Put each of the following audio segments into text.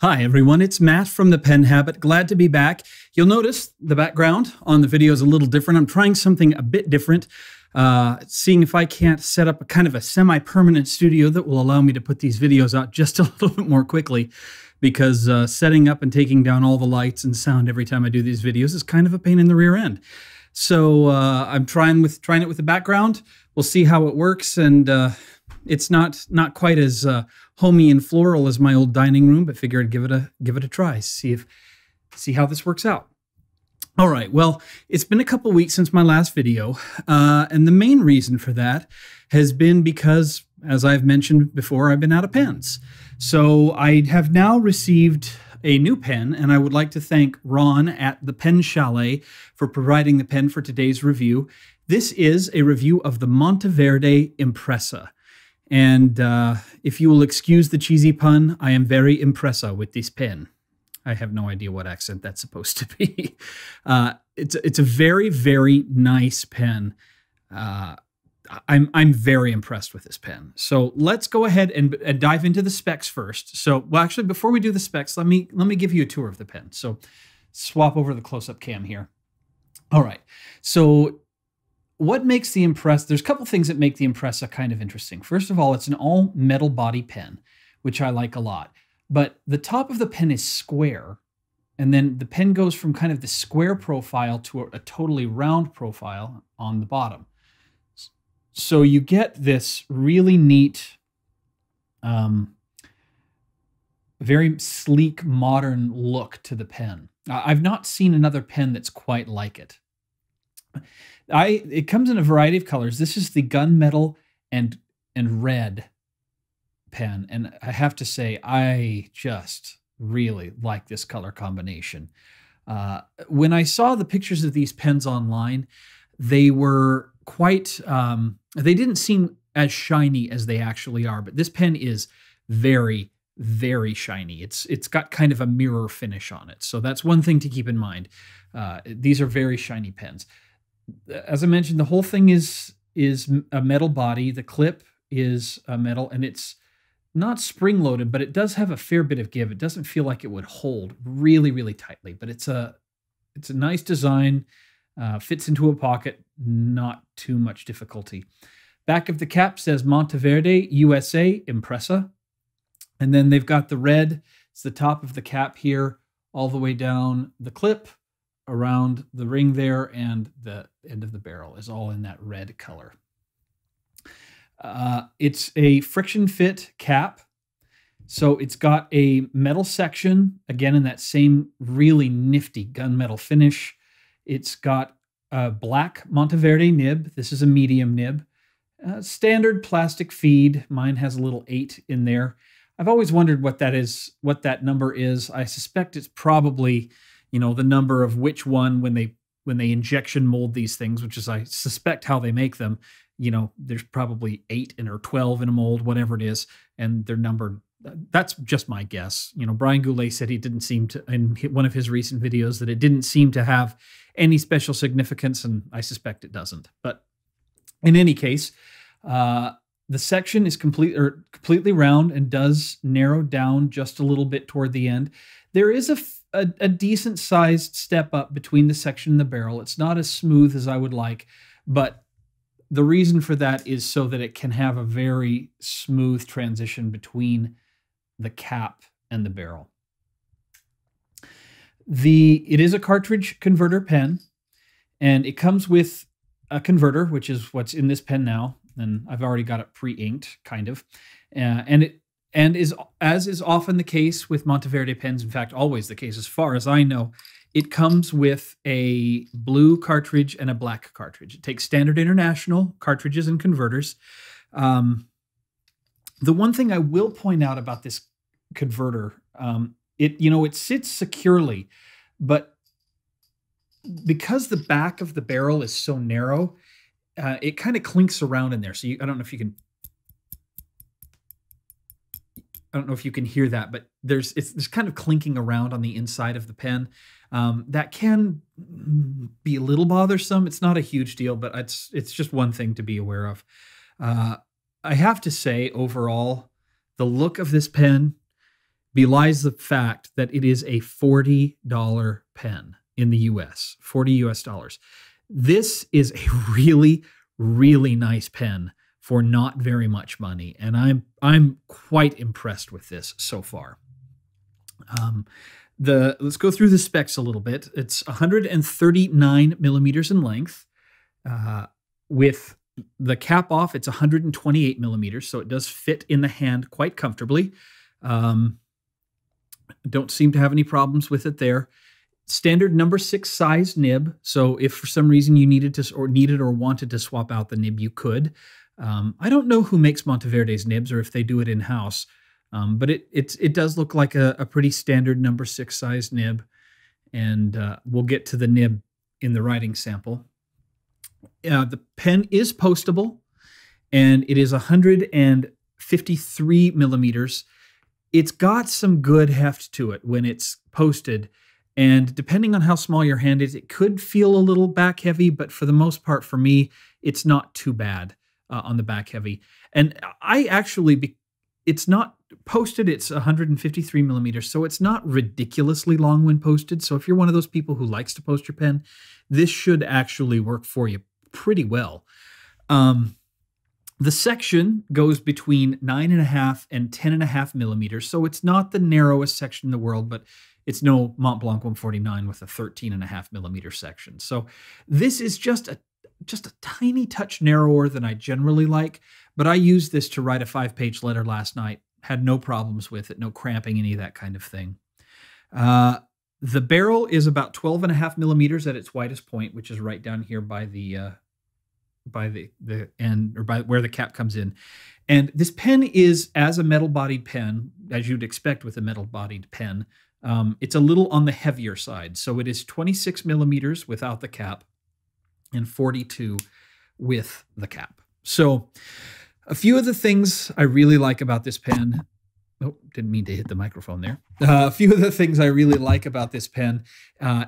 Hi everyone, it's Matt from the Pen Habit. Glad to be back. You'll notice the background on the video is a little different. I'm trying something a bit different, seeing if I can't set up a kind of a semi-permanent studio that will allow me to put these videos out just a little bit more quickly, because setting up and taking down all the lights and sound every time I do these videos is kind of a pain in the rear end. So I'm trying it with the background. We'll see how it works, and it's not quite as homey and floral as my old dining room, but figure I'd give it a try. See how this works out. All right. Well, it's been a couple weeks since my last video, and the main reason for that has been because, as I've mentioned before, I've been out of pens. So I have now received a new pen, and I would like to thank Ron at the Pen Chalet for providing the pen for today's review. This is a review of the Monteverde Impressa. And if you will excuse the cheesy pun, I am very impressa with this pen. I have no idea what accent that's supposed to be. It's a very, very nice pen. I'm very impressed with this pen. So let's go ahead and dive into the specs first. So, well, actually, before we do the specs, let me give you a tour of the pen. So swap over the close-up cam here. All right. So what makes the Impressa, there's a couple things that make the Impressa kind of interesting. First of all, it's an all metal body pen, which I like a lot. But the top of the pen is square, and then the pen goes from kind of the square profile to a totally round profile on the bottom. So you get this really neat, very sleek, modern look to the pen. I've not seen another pen that's quite like it. It comes in a variety of colors. This is the gunmetal and red pen, and I have to say I just really like this color combination. When I saw the pictures of these pens online, they were quite they didn't seem as shiny as they actually are, but this pen is very, very shiny. It's got kind of a mirror finish on it, so that's one thing to keep in mind. These are very shiny pens. As I mentioned, the whole thing is a metal body. The clip is a metal, and it's not spring-loaded, but it does have a fair bit of give. It doesn't feel like it would hold really, really tightly, but it's a nice design. Fits into a pocket, not too much difficulty. Back of the cap says Monteverde USA Impressa, and then they've got the red. It's the top of the cap here, all the way down the clip, around the ring there, and the end of the barrel is all in that red color. It's a friction fit cap. So it's got a metal section, again, in that same really nifty gunmetal finish. It's got a black Monteverde nib. This is a medium nib. Standard plastic feed. Mine has a little 8 in there. I've always wondered what that is, what that number is. I suspect it's probably, you know, the number of which one when they injection mold these things, which is, I suspect, how they make them. You know, there's probably 8 or 12 in a mold, whatever it is, and they're numbered. That's just my guess. You know, Brian Goulet said he didn't seem to, in one of his recent videos, that it didn't seem to have any special significance, and I suspect it doesn't. But in any case, the section is completely round and does narrow down just a little bit toward the end. There is a decent sized step up between the section and the barrel. It's not as smooth as I would like, but the reason for that is so that it can have a very smooth transition between the cap and the barrel. It is a cartridge converter pen, and it comes with a converter, which is what's in this pen now, and I've already got it pre-inked, kind of, and as is often the case with Monteverde pens, in fact, always the case as far as I know, it comes with a blue cartridge and a black cartridge. It takes standard international cartridges and converters. The one thing I will point out about this converter, it sits securely, but because the back of the barrel is so narrow, it kind of clinks around in there. So I don't know if you can. I don't know if you can hear that, but there's kind of clinking around on the inside of the pen. That can be a little bothersome. It's not a huge deal, but it's just one thing to be aware of. I have to say, overall, the look of this pen belies the fact that it is a $40 pen in the US, 40 US dollars. This is a really, really nice pen for not very much money, and I'm quite impressed with this so far. Let's go through the specs a little bit. It's 139 millimeters in length. With the cap off, it's 128 millimeters, so it does fit in the hand quite comfortably. Don't seem to have any problems with it there. Standard number 6 size nib, so if for some reason you needed or wanted to swap out the nib, you could. I don't know who makes Monteverde's nibs or if they do it in-house, but it does look like a pretty standard number 6 size nib, and we'll get to the nib in the writing sample. The pen is postable, and it is 153 millimeters. It's got some good heft to it when it's posted, and depending on how small your hand is, it could feel a little back heavy, but for the most part, for me, it's not too bad on the back heavy. And I actually, it's not posted, it's 153 millimeters, so it's not ridiculously long when posted. So if you're one of those people who likes to post your pen, this should actually work for you pretty well. The section goes between 9.5 and 10.5 millimeters, so it's not the narrowest section in the world, but it's no Mont Blanc 149 with a 13.5 millimeter section. So this is just a tiny touch narrower than I generally like, but I used this to write a 5-page letter last night. Had no problems with it, no cramping, any of that kind of thing. The barrel is about 12.5 millimeters at its widest point, which is right down here by the end, or by where the cap comes in. And this pen is, as a metal-bodied pen, as you'd expect with a metal-bodied pen, it's a little on the heavier side. So it is 26 millimeters without the cap and 42 with the cap. So a few of the things I really like about this pen, oh, didn't mean to hit the microphone there. A few of the things I really like about this pen,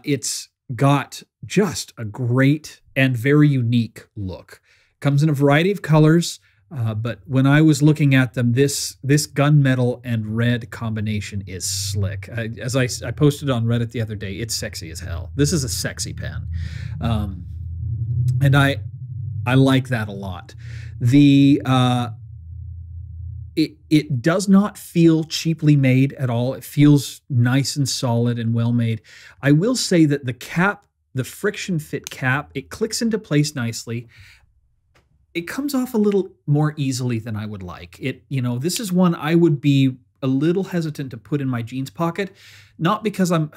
it's got just a great and very unique look. Comes in a variety of colors, but when I was looking at them, this gunmetal and red combination is slick. As I posted on Reddit the other day, it's sexy as hell. This is a sexy pen, and I like that a lot. It does not feel cheaply made at all. It feels nice and solid and well made. I will say that the cap, the friction fit cap, it clicks into place nicely. It comes off a little more easily than I would like. This is one I would be a little hesitant to put in my jeans pocket, not because I'm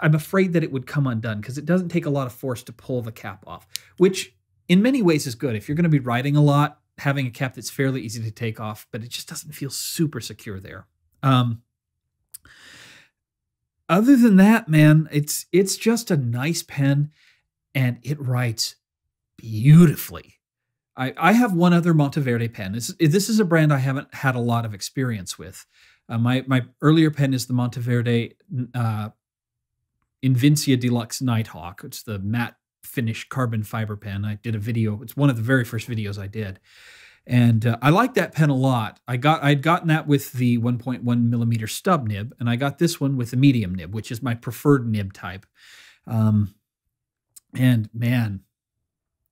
afraid that it would come undone, because it doesn't take a lot of force to pull the cap off, which in many ways is good. If you're going to be writing a lot, having a cap that's fairly easy to take off, but it just doesn't feel super secure there. Other than that, man, it's just a nice pen, and it writes beautifully. I have one other Monteverde pen. This is a brand I haven't had a lot of experience with. My earlier pen is the Monteverde Invincia Deluxe Nighthawk. It's the matte finish carbon fiber pen. I did a video. It's one of the very first videos I did. And I like that pen a lot. I'd gotten that with the 1.1 millimeter stub nib, and I got this one with the medium nib, which is my preferred nib type. And man,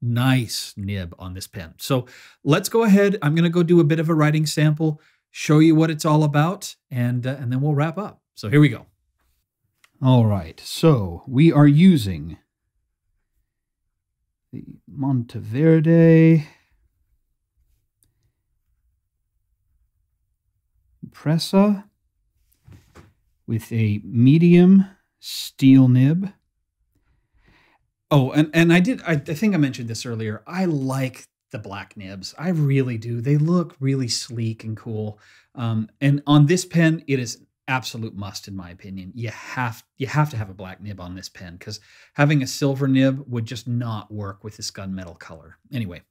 nice nib on this pen. So let's go ahead. I'm going to go do a bit of a writing sample, show you what it's all about, and then we'll wrap up. So here we go. All right. So we are using the Monteverde Impressa with a medium steel nib. Oh, and I think I mentioned this earlier. I like the black nibs. I really do. They look really sleek and cool. And on this pen, it is absolute must, in my opinion. You have to have a black nib on this pen, because having a silver nib would just not work with this gunmetal color. Anyway,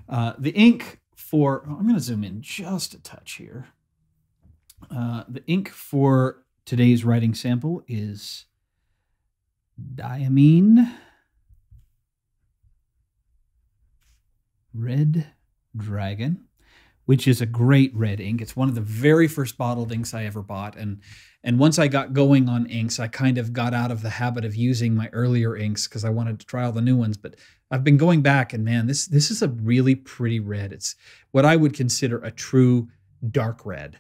the ink for, I'm going to zoom in just a touch here. The ink for today's writing sample is Diamine Red Dragon which is a great red ink. It's one of the very first bottled inks I ever bought. And once I got going on inks, I kind of got out of the habit of using my earlier inks because I wanted to try all the new ones. But I've been going back, and man, this is a really pretty red. It's what I would consider a true dark red.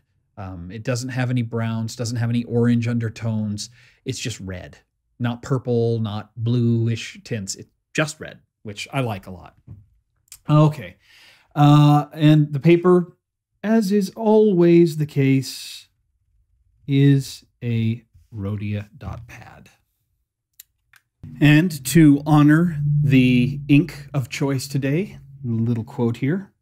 It doesn't have any browns, doesn't have any orange undertones. It's just red, not purple, not bluish tints. It's just red, which I like a lot. Okay. And the paper, as is always the case, is a Rhodia dot pad. And to honor the ink of choice today, a little quote here.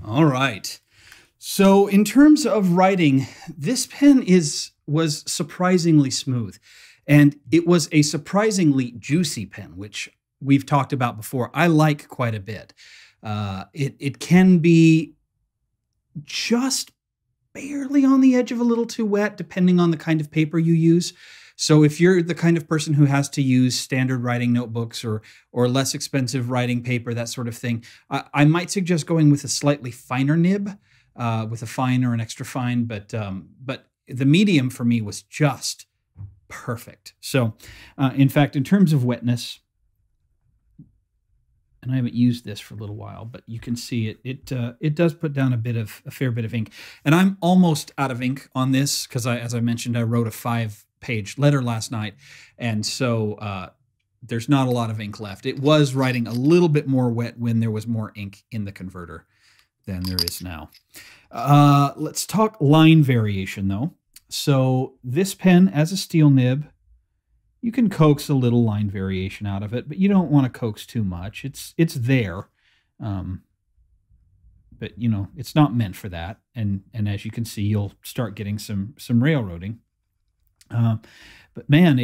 All right. So in terms of writing, this pen was surprisingly smooth, and it was a surprisingly juicy pen, which we've talked about before. I like quite a bit. It can be just barely on the edge of a little too wet, depending on the kind of paper you use. So if you're the kind of person who has to use standard writing notebooks or less expensive writing paper, that sort of thing, I might suggest going with a slightly finer nib, with a fine or an extra fine. But the medium for me was just perfect. So in fact, in terms of wetness, and I haven't used this for a little while, but you can see it does put down a fair bit of ink. And I'm almost out of ink on this because as I mentioned, I wrote a 5-page letter last night, and so there's not a lot of ink left. It was writing a little bit more wet when there was more ink in the converter than there is now. Let's talk line variation, though. So this pen, as a steel nib, you can coax a little line variation out of it, but you don't want to coax too much. It's there, but you know it's not meant for that. And as you can see, you'll start getting some railroading. But man,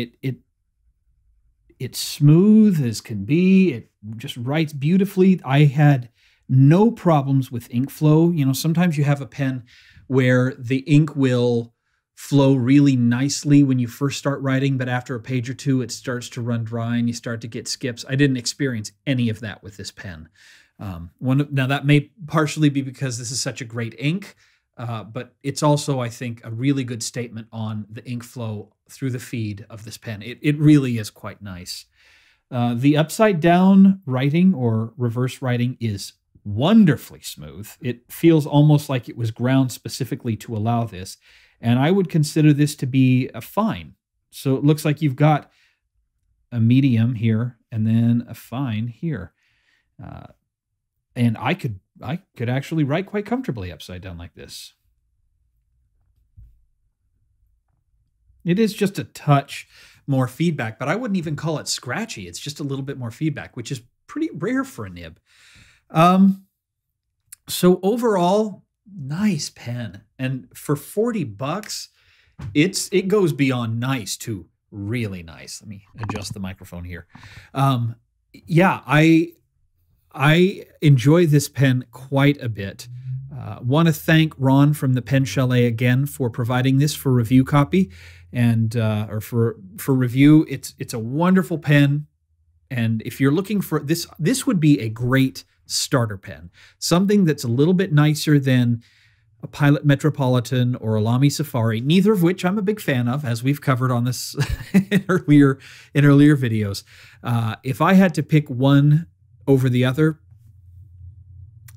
it's smooth as can be. It just writes beautifully. I had no problems with ink flow. You know, sometimes you have a pen where the ink will flow really nicely when you first start writing, but after a page or two, it starts to run dry and you start to get skips. I didn't experience any of that with this pen. Now that may partially be because this is such a great ink, but it's also, I think, a really good statement on the ink flow through the feed of this pen. It really is quite nice. The upside down writing or reverse writing is wonderfully smooth. It feels almost like it was ground specifically to allow this. And I would consider this to be a fine. So it looks like you've got a medium here and then a fine here. And I could actually write quite comfortably upside down like this. It is just a touch more feedback, but I wouldn't even call it scratchy. It's just a little bit more feedback, which is pretty rare for a nib. So overall, nice pen. And for $40, it goes beyond nice to really nice. Let me adjust the microphone here. Yeah, I enjoy this pen quite a bit. Want to thank Ron from the Pen Chalet again for providing this for review copy and or for review. It's a wonderful pen, and if you're looking for this would be a great starter pen. Something that's a little bit nicer than a Pilot Metropolitan or a Lamy Safari, neither of which I'm a big fan of, as we've covered on this in earlier videos. If I had to pick one over the other,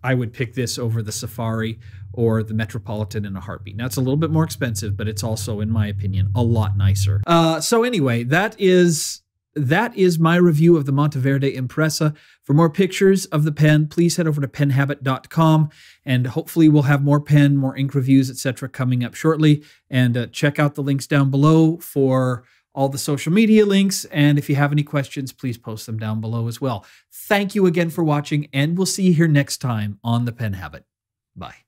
I would pick this over the Safari or the Metropolitan in a heartbeat. Now, it's a little bit more expensive, but it's also, in my opinion, a lot nicer. So anyway, that is my review of the Monteverde Impressa. For more pictures of the pen, please head over to penhabit.com, and hopefully we'll have more pen, more ink reviews, etc. coming up shortly. And check out the links down below for all the social media links. And if you have any questions, please post them down below as well. Thank you again for watching, and we'll see you here next time on The Pen Habit. Bye.